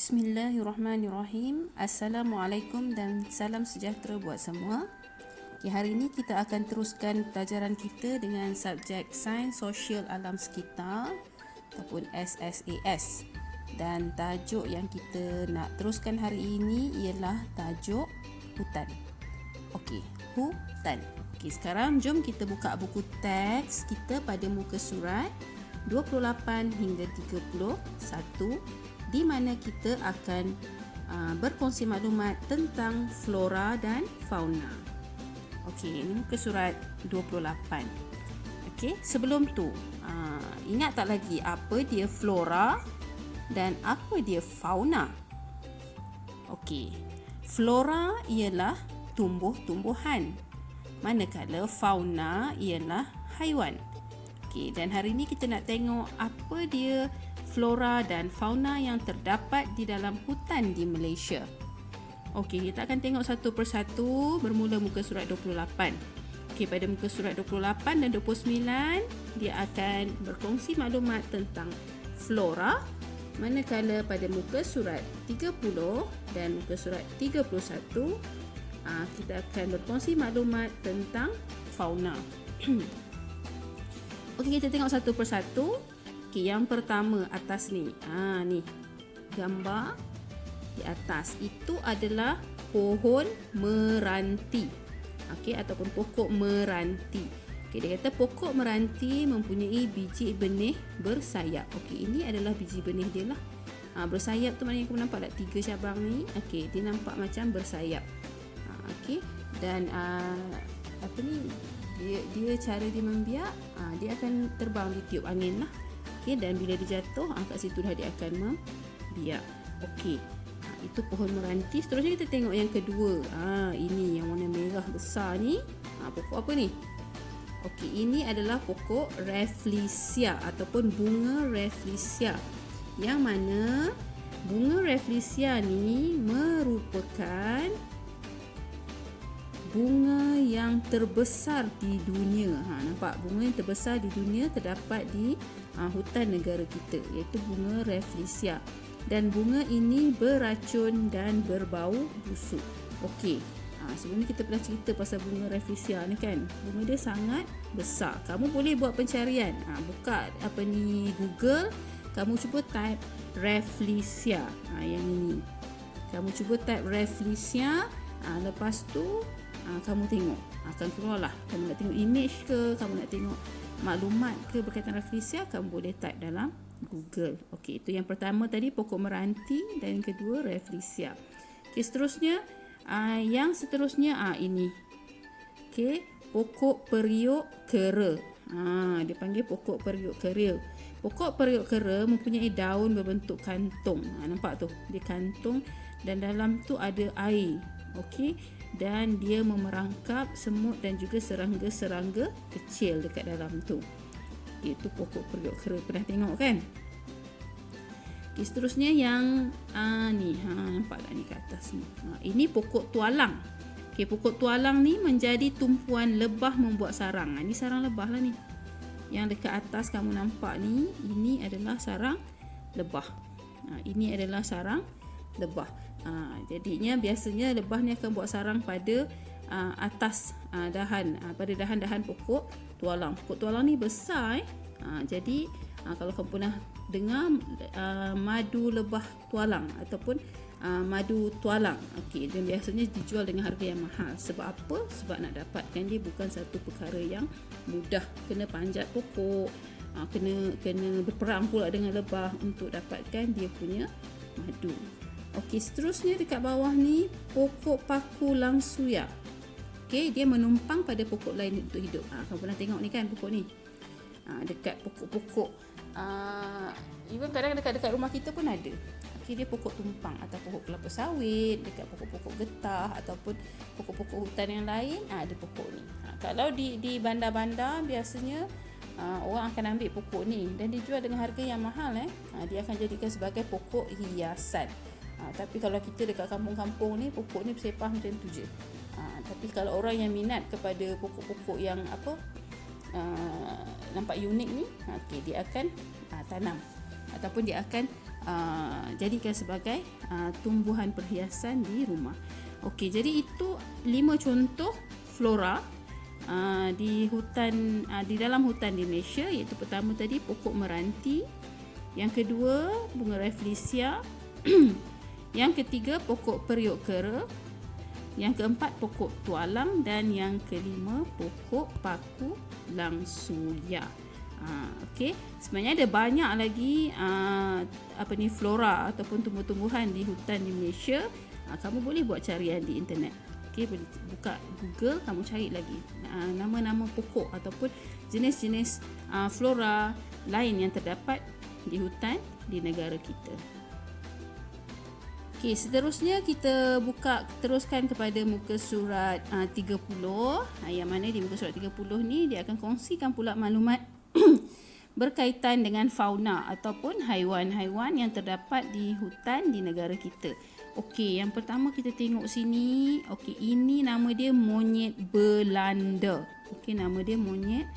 Bismillahirrahmanirrahim. Assalamualaikum dan salam sejahtera buat semua. Hari ini kita akan teruskan pelajaran kita dengan subjek Sains Sosial Alam Sekitar ataupun SSAS. Dan tajuk yang kita nak teruskan hari ini ialah tajuk hutan. Okey, hutan. Okey, sekarang jom kita buka buku teks kita pada muka surat 28 hingga 31, di mana kita akan berkongsi maklumat tentang flora dan fauna. Okey, ini muka surat 28. Okey, sebelum tu, ingat tak lagi apa dia flora dan apa dia fauna? Okey, flora ialah tumbuh-tumbuhan, manakala fauna ialah haiwan. Okey, dan hari ini kita nak tengok apa dia flora dan fauna yang terdapat di dalam hutan di Malaysia. Okey, kita akan tengok satu persatu bermula muka surat 28. Okey, pada muka surat 28 dan 29, dia akan berkongsi maklumat tentang flora, manakala pada muka surat 30 dan muka surat 31, kita akan berkongsi maklumat tentang fauna. Okey, kita tengok satu persatu. Okey, yang pertama atas ni. Ni gambar di atas itu adalah pohon meranti. Okey, ataupun pokok meranti. Okey, dia kata pokok meranti mempunyai biji benih bersayap. Okey, ini adalah biji benih dia lah. Bersayap tu maknanya kamu nampak tak 3 cabang ni? Okey, dia nampak macam bersayap. Okey, dan apa ni? Dia cara dia membiak, dia akan terbang di tiup angin lah. Okey, dan bila dia jatuh, kat situ dah dia akan membiak. Okey, itu pohon meranti. Seterusnya kita tengok yang kedua. Ini yang warna merah besar ni. Pokok apa ni? Okey, ini adalah pokok Rafflesia ataupun bunga Rafflesia. Yang mana bunga Rafflesia ni merupakan bunga yang terbesar di dunia. Nampak? Bunga yang terbesar di dunia terdapat di hutan negara kita, iaitu bunga Rafflesia. Dan bunga ini beracun dan berbau busuk. Okey, sebelum ni kita pernah cerita pasal bunga Rafflesia ni kan. Bunga dia sangat besar. Kamu boleh buat pencarian. Buka Google, kamu cuba type Rafflesia. Yang ini. Kamu cuba type Rafflesia, lepas tu kamu tengok akan keluarlah. Kamu nak tengok image ke, kamu nak tengok maklumat ke berkaitan Rafflesia, kamu boleh type dalam Google. Okey, itu yang pertama tadi pokok meranti, dan yang kedua Rafflesia. Okey, seterusnya yang seterusnya ini. Okey, pokok periuk kera. Dia panggil pokok periuk kera. Pokok periuk kera mempunyai daun berbentuk kantung. Nampak tu? Dia kantung dan dalam tu ada air. Okey, dan dia memerangkap semut dan juga serangga-serangga kecil dekat dalam tu. Okay, itu pokok periuk kera, pernah tengok kan? Okay, seterusnya yang ni, nampak tak ni kat atas ni? Ini pokok tualang. Okay, pokok tualang ni menjadi tumpuan lebah membuat sarang. Ini sarang lebah lah ni. Yang dekat atas kamu nampak ni, ini adalah sarang lebah. Ini adalah sarang lebah. Jadinya biasanya lebah ni akan buat sarang pada atas dahan, pada dahan-dahan pokok tualang. Pokok tualang ni besar. Jadi kalau kamu pernah dengar madu lebah tualang ataupun madu tualang, okey, dan biasanya dijual dengan harga yang mahal. Sebab apa? Sebab nak dapatkan dia bukan satu perkara yang mudah. Kena panjat pokok, kena berperang pula dengan lebah untuk dapatkan dia punya madu. Okey, seterusnya dekat bawah ni pokok paku langsuya. Okey, dia menumpang pada pokok lain untuk hidup. Kamu pernah tengok ni kan pokok ni? Dekat pokok-pokok even kadang dekat rumah kita pun ada. Okey, dia pokok tumpang atau pokok kelapa sawit, dekat pokok-pokok getah ataupun pokok-pokok hutan yang lain, ada pokok ni. Kalau di bandar-bandar biasanya orang akan ambil pokok ni dan dijual dengan harga yang mahal. Dia akan jadikan sebagai pokok hiasan. Tapi kalau kita dekat kampung-kampung ni, pokok ni bersepah macam tu je. Tapi kalau orang yang minat kepada pokok-pokok yang nampak unik ni, dia akan tanam ataupun dia akan jadikan sebagai tumbuhan perhiasan di rumah. Okey, jadi itu 5 contoh flora di hutan, di dalam hutan di Malaysia, iaitu pertama tadi pokok meranti, yang kedua bunga rafflesia, yang ketiga pokok periuk kera, yang keempat pokok tualang, dan yang kelima pokok paku langsulia. Okey, sebenarnya ada banyak lagi flora ataupun tumbuh-tumbuhan di hutan di Malaysia. Kamu boleh buat carian di internet. Okey, boleh buka Google, kamu cari lagi nama-nama pokok ataupun jenis-jenis flora lain yang terdapat di hutan di negara kita. Okey, seterusnya kita teruskan kepada muka surat 30, yang mana di muka surat 30 ni dia akan kongsikan pula maklumat berkaitan dengan fauna ataupun haiwan-haiwan yang terdapat di hutan di negara kita. Okey, yang pertama kita tengok sini. Okey, ini nama dia monyet Belanda. Okey, nama dia monyet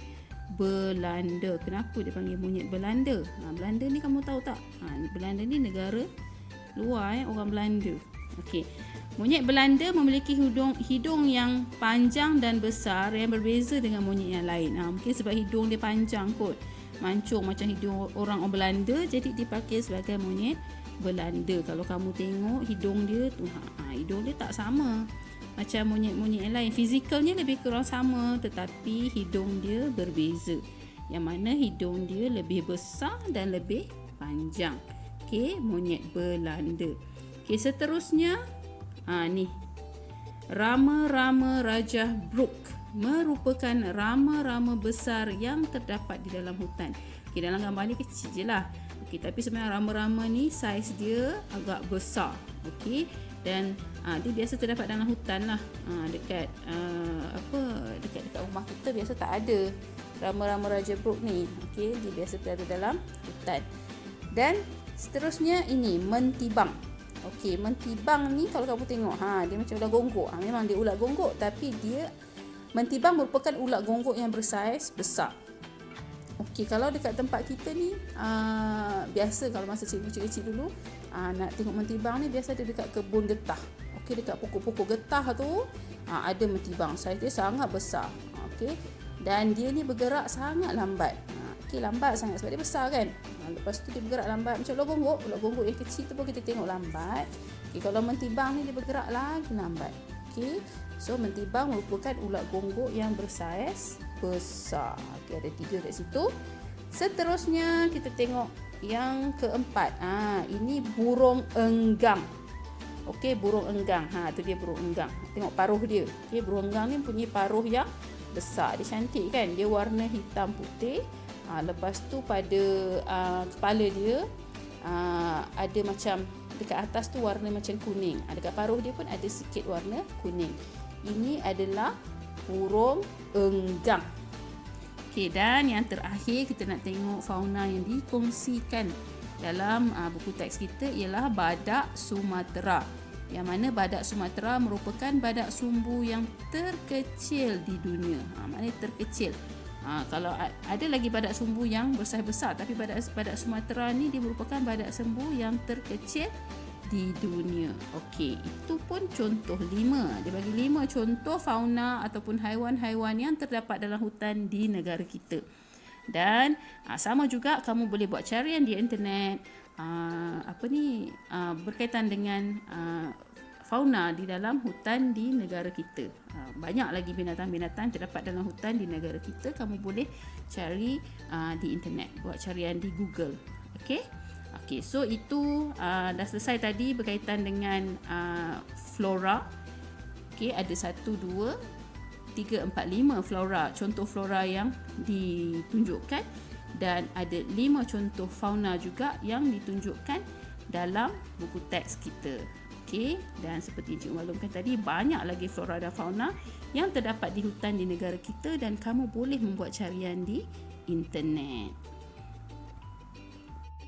Belanda. Kenapa dia panggil monyet Belanda? Belanda ni kamu tahu tak? Belanda ni negara luar, orang Belanda. Okey. Monyet Belanda memiliki hidung yang panjang dan besar yang berbeza dengan monyet yang lain. Mungkin sebab hidung dia panjang kot. Mancung macam hidung orang Belanda, jadi dipakai sebagai monyet Belanda. Kalau kamu tengok hidung dia tu, hidung dia tak sama macam monyet-monyet yang lain. Fizikalnya lebih kurang sama, tetapi hidung dia berbeza. Yang mana hidung dia lebih besar dan lebih panjang. Okey, monyet Belanda. Okey, seterusnya ni rama-rama Rajah Brook merupakan rama-rama besar yang terdapat di dalam hutan. Okey, dalam gambar ni kecil je lah. Okey, tapi sebenarnya rama-rama ni saiz dia agak besar. Okey, dan dia biasa terdapat dalam hutan lah. Dekat rumah kita biasa tak ada rama-rama Rajah Brook ni. Okey, dia biasa berada dalam hutan. Dan seterusnya ini mentibang. Okey, mentibang ni kalau kamu tengok, dia macam ulat gonggok. Memang dia ulat gonggok, tapi mentibang merupakan ulat gonggok yang bersaiz besar. Okey, kalau dekat tempat kita ni, biasa kalau masa cikgu kecil-kecil dulu, nak tengok mentibang ni biasa ada dekat kebun getah. Okey, dekat pokok-pokok getah tu, ada mentibang. Saiz dia sangat besar. Okey, dan dia ni bergerak sangat lambat. Okey, lambat sangat sebab dia besar kan. Lepas tu dia bergerak lambat macam ulat gonggok yang kecil tu pun kita tengok lambat. Okey, kalau mentibang ni dia bergerak lagi lambat. Okey, so mentibang merupakan ulat gonggok yang bersaiz besar. Okey, ada 3 kat situ. Seterusnya kita tengok yang keempat. Ini burung enggang. Okey, burung enggang. Tu dia burung enggang. Tengok paruh dia. Okey, burung enggang ni punya paruh yang besar. Dia cantik kan? Dia warna hitam putih. Lepas tu pada kepala dia ada macam dekat atas tu warna macam kuning. Dekat paruh dia pun ada sikit warna kuning. Ini adalah burung enggang. Okey, dan yang terakhir kita nak tengok fauna yang dikongsikan dalam buku teks kita ialah badak Sumatera. Yang mana badak Sumatera merupakan badak sumbu yang terkecil di dunia. Maknanya terkecil. Kalau ada lagi badak sumbu yang besar-besar, tapi badak Sumatera ni dia merupakan badak sumbu yang terkecil di dunia. Okey, itu pun contoh 5. Dia bagi 5 contoh fauna ataupun haiwan-haiwan yang terdapat dalam hutan di negara kita. Dan sama juga kamu boleh buat carian di internet berkaitan dengan fauna di dalam hutan di negara kita. Banyak lagi binatang-binatang terdapat dalam hutan di negara kita. Kamu boleh cari di internet, buat carian di Google. Okey, so itu dah selesai tadi berkaitan dengan flora. Okey, ada 1, 2, 3, 4, 5 flora, contoh flora yang ditunjukkan, dan ada 5 contoh fauna juga yang ditunjukkan dalam buku teks kita. Okey, dan seperti cikgu maklumkan tadi, banyak lagi flora dan fauna yang terdapat di hutan di negara kita dan kamu boleh membuat carian di internet.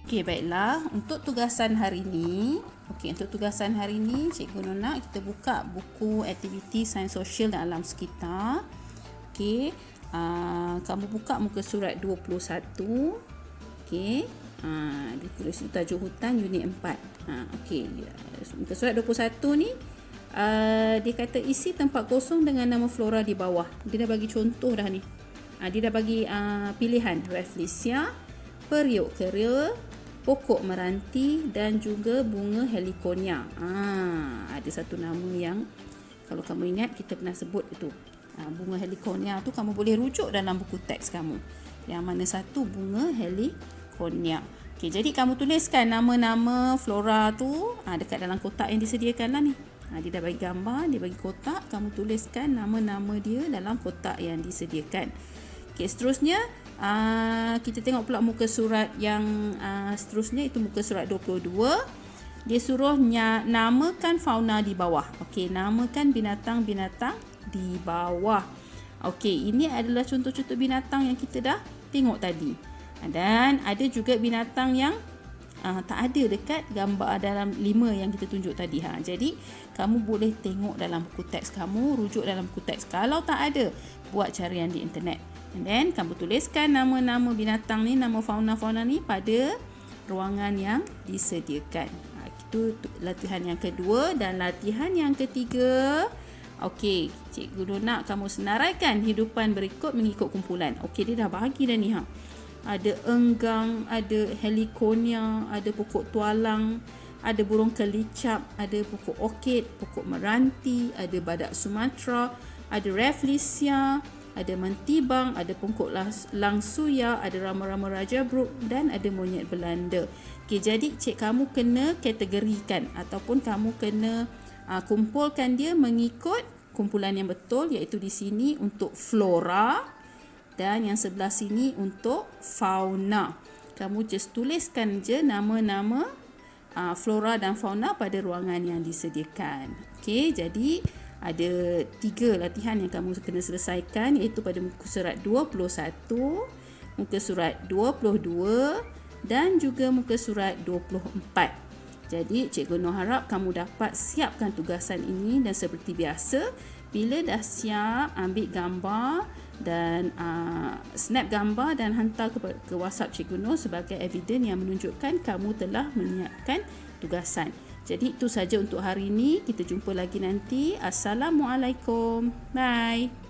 Okey, baiklah, untuk tugasan hari ini, cikgu Nona kita buka buku aktiviti sains sosial dan alam sekitar. Okey, kamu buka muka surat 21. Okey, Ditulis tajuk hutan unit 4. Okey. Muka surat 21 ni dia kata isi tempat kosong dengan nama flora di bawah. Dia dah bagi contoh dah ni. Dia dah bagi pilihan Rafflesia, periuk kera, pokok meranti dan juga bunga heliconia. Ada satu nama yang kalau kamu ingat kita pernah sebut itu. Bunga heliconia tu kamu boleh rujuk dalam buku teks kamu. Yang mana satu bunga heliconia. Okey, jadi kamu tuliskan nama-nama flora tu dekat dalam kotak yang disediakan lah ni. Dia dah bagi gambar, dia bagi kotak, kamu tuliskan nama-nama dia dalam kotak yang disediakan. Okey, seterusnya kita tengok pula muka surat yang seterusnya, itu muka surat 22. Dia suruh namakan fauna di bawah. Okey, namakan binatang-binatang di bawah. Okey, ini adalah contoh-contoh binatang yang kita dah tengok tadi. Dan ada juga binatang yang tak ada dekat gambar dalam 5 yang kita tunjuk tadi. Jadi kamu boleh tengok dalam buku teks kamu, rujuk dalam buku teks. Kalau tak ada, buat carian di internet. And then kamu tuliskan nama-nama binatang ni, nama fauna-fauna ni pada ruangan yang disediakan. Itu latihan yang kedua. Dan latihan yang ketiga, okey, Cikgu nak kamu senaraikan hidupan berikut mengikut kumpulan. Okey, dia dah bagi dah ni. Ada enggang, ada heliconia, ada pokok tualang, ada burung kelicap, ada pokok orkid, pokok meranti, ada badak Sumatera, ada Rafflesia, ada mentibang, ada pokok langsuya, ada rama-rama Raja Brooke dan ada monyet Belanda. Okey, jadi kamu kena kategorikan ataupun kamu kena kumpulkan dia mengikut kumpulan yang betul, iaitu di sini untuk flora dan yang sebelah sini untuk fauna. Kamu just tuliskan je nama-nama flora dan fauna pada ruangan yang disediakan. Okey, jadi ada 3 latihan yang kamu kena selesaikan, iaitu pada muka surat 21, muka surat 22 dan juga muka surat 24. Jadi Cikgu Nur harap kamu dapat siapkan tugasan ini, dan seperti biasa bila dah siap, ambil gambar dan snap gambar dan hantar ke WhatsApp Cikgu Nur sebagai evidence yang menunjukkan kamu telah menyiapkan tugasan. Jadi itu saja untuk hari ini. Kita jumpa lagi nanti. Assalamualaikum. Bye.